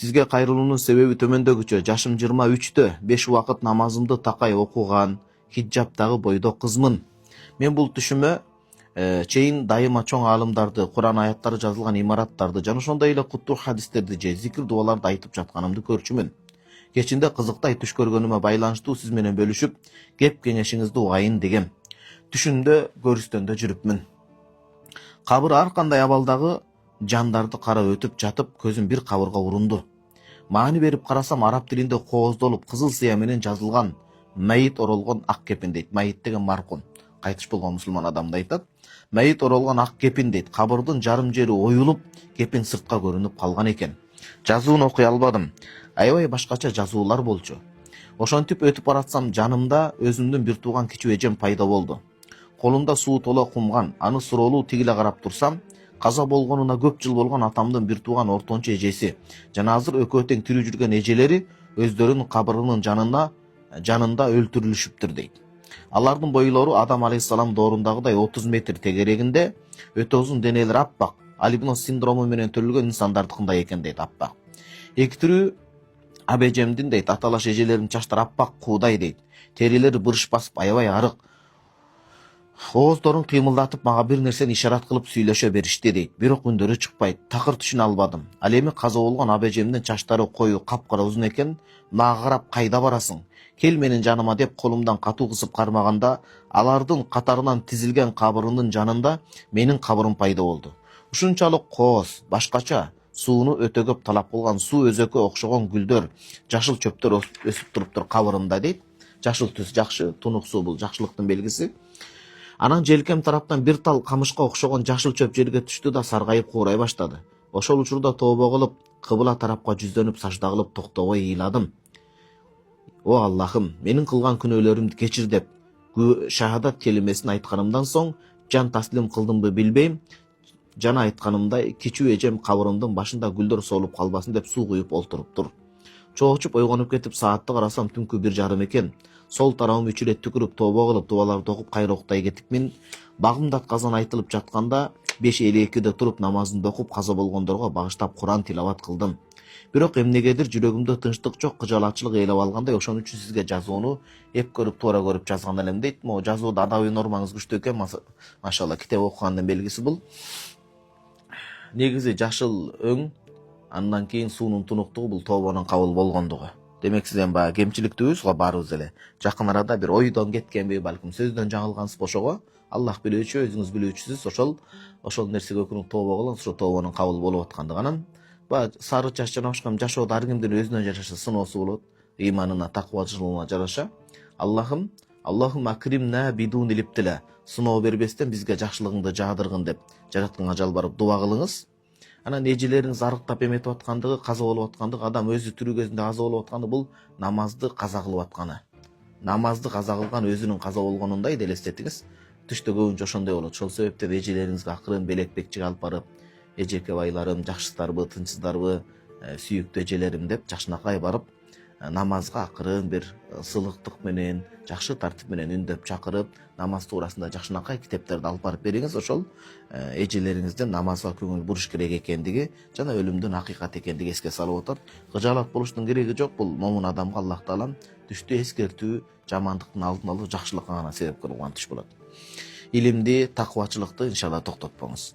Sizге кайрылуунун себеби төмөндөгүчө: жашым 23-тө, 5 убакыт намазымды такай окуган, хиджабтагы бойдок кызмын. Мен бул түшүмө чейин дайыма чоң аалымдарды, Куран аяттары жазылган имараттарды жана ошондой эле куттуу хадистерди же зикир дубаларды айтып жатканымды көрчүмүн. Кечинде кызыктай түш көргөнүмө байланыштуу сиз менен бөлүшүп, кеп кеңешиңизди угайын дегем. Түшүндө көрүстөндө жүрүпмүн. Кабыр ар кандай абалдагы жандарды карап өтүп жатып, көзүм бир кабырга урунду. Маани берип карасам, араб тилинде кооздолуп, кызыл сыя менен жазылган мәйит оролгон ак кепин дейт. Мәйит деген маркум, кайтыш болгон мусулман адамды айтат. Мәйит оролгон ак кепин дейт. Кабырдын жарым жери оюлуп, кепин сыртка көрүнүп калган экен. Жазуун окуй албадым. Аябай башкача жазуулар болчу. Ошентип өтүп баратсам, жанымда өзүмдүн бир тууган кичүү эжем пайда болду. Колунда суу тола кумган, аны суроолуу тигиле карап турсам, каза болгонуна көп жыл болгон атамдын бир тууган ортончо эжеси жана азыр экөө тең тирүү жүргөн эжелери өздөрүнүн кабырынын жанында өлтүрүлүшүптүр дейт. Алардын бойлору Адам алейхисалам доорундагыдай 30 метр тегерегинде, өтө узун денелери аппак, альбинос синдрому менен төрөлгөн инсандардыкындай экен дейт, аппак. Эки тирүү абэжемдин дейт, аталаш эжелердин чачтары аппак куудай дейт. Терилери бырыш басып аябай арык. Ооздорун кыймылдатып мага бир нерсени ишарат кылып сүйлөшө беришти дейт. Бирок үндөрү чыкпайт. Такыр түшүнө албадым. Ал эми каза болгон абэжемдин чачтары кою капкара узун экен. Мага карап, кайда барасың? Кел менин жаныма деп колумдан катуу кысып кармаганда, алардын катарынан тизилген кабырынын жанында менин кабырым пайда болду. Ушунчалык кооз, башкача, сууну өтө көп талап кылган суу өзөккө окшогон гүлдөр, жашыл чөптөр өсүп туруптур кабырымда дейт. Жашыл түс жакшы, тунук суу бул жакшылыктын белгиси. Анан желкем тараптан бир тал камышка окшогон жашыл чөп жерге түштү да саргайып куурай баштады. Ошол учурда тобо кылып, кыбыла тарапка жүздөнүп сажда кылып токтобой ыйладым. О Аллахым, менин кылган күнөөлөрүмдү кечир деп шахадат келимесин айтканымдан соң, жан таслим кылдымбы билбейм. Жана айтканымдай, кичүү эжем кабырымдын башында гүлдөр солуп калбасын деп суу куюп олтуруптур. Чоочуп ойгонуп кетип саатты карасам, түнкү 1:30 экен. Сол тарабым 3 ирет түкүрүп тобо кылып дубаларды окуп кайра уктай кетипмин. Багымда казан айтылып жатканда 5:52-де туруп намазымды окуп, каза болгондорго багыштап Куран тилават кылдым. Бирок эмнегедир жүрөгүмдө тынчтык жок, кыжалатчылык ээлеп алгандай, ошон үчүн сизге жазууну эп көрүп, туура көрүп жазган элем дейт. Могу жазууда адабий нормаңыз күчтүү экен, машалла, китеп окугандын белгиси бул. Негизи жашыл өң, андан кийин суунун тунуктугу бул тобонун кабыл болгондугу. Демек сизден баягы кемчиликтүүбүз го баарыбыз эле. Жакын арада бир ойдон кеткенби, балким сөздөн жаңылгансыз ошого. Аллах билүүчү, өзүңүз билүүчүсүз. Ошол нерсеге өкүнүп тобо кылыңыз, ошо тобонун кабыл болуп аткандыгынан. Баягы сары чач жана башка жашоодо ар кимдин өзүнө жараша сыноосу болот. Ыйманына, такыбачылыгына жараша. Аллахым акримна бидун илиптиле. Сыноо бербестен бизге жакшылыгыңды жаадыргын деп жаратканга жалбарып дуа кылыңыз. Анан эжелериңиз арыктап эметип аткандыгы, каза болуп аткандыгы, адам өзү тирүү кезинде каза болуп атканы бул намазды каза кылып атканы. Намазды каза кылган өзүнүн каза болгонундай да элестетиңиз. Түштө көбүнчө ошондой болот. Ошол себептен эжелериңизге акырын белек-бекчиге алып барып, эжеке байларым, жакшысыздарбы, тынчсыздарбы, сүйүктүү эжелерим деп жакшынакай барып, намазга акырын бир сылыктык менен, жакшы тартип менен үндөп чакырып, намаз туурасында жакшынакай китептерди алып барып бериңиз. Ошол эжелериңиздин намазга көңүл буруш керек экендиги жана өлүмдүн акыйкат экендиги эске салып отурат. Кыжаалат болуштун кереги жок. Бул момун адамга Аллах таалам түштү эскертүү, жамандыктын алдын алуу, жакшылыкка гана себеп кылган түш болот. Илимди, такыбачылыкты иншалла токтотпоңуз.